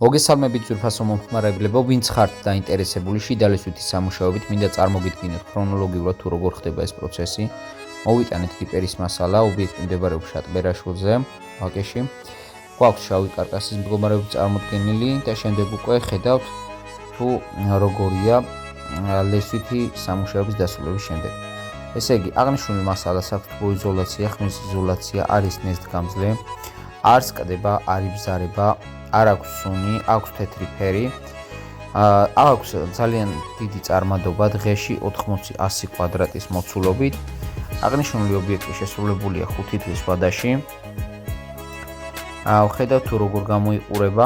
მოგესალმებით ძვირფასო მომხმარებლებო, ვინც ხართ დაინტერესებული შიდა ლესვითის სამუშაოებით, მინდა წარმოგიდგინოთ ქრონოლოგიურად თუ როგორ ხდება ეს პროცესი. მოვიტანეთ კიპერის მასალა, ობიექტი მდებარეობს შატბერაშვილზე, ვაკეში. გვაქვს შავი კარკასის მდგომარეობით წარმოდგენილი და შემდეგ უკვე ხედავთ თუ როგორია ლესვითი სამუშაოების დასრულების შემდეგ. ესე იგი, აღნიშნული მასალას აქვს თბოიზოლაცია, ხმის იზოლაცია, არის ნესტგამძლე, არ სკდება, არ იბზარება, არ აქვს სუნი, აქვს თეთრი ფერი, აქვს ძალიან დიდი წარმადობა დღეში 80-100 კვადრატის მოცულობით. აღნიშნული ობიექტი შესრულებულია 5 დღის ვადაში. ხედავთ თუ როგორ გამოიყურება.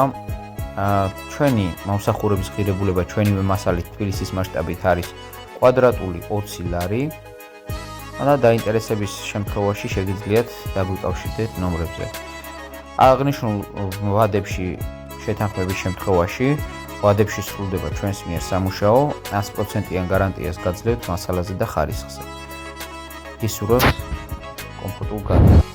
ჩვენი მომსახურების ღირებულება ჩვენივე მასალით თბილისის მასშტაბით არის კვადრატული 20 ლარი. და დაინტერესების შემთხვევაში შეგიძლიათ დაგვიკავშირდეთ ნომრებზე. აღნიშნულ ვადებში შეთანხმების შემთხვევაში ვადებში სრულდება ჩვენს მიერ სამუშაო 100%-იან გარანტიას გაძლევთ მასალაზე და ხარისხზე. გისურვებთ კომფორტულ გადასახადს.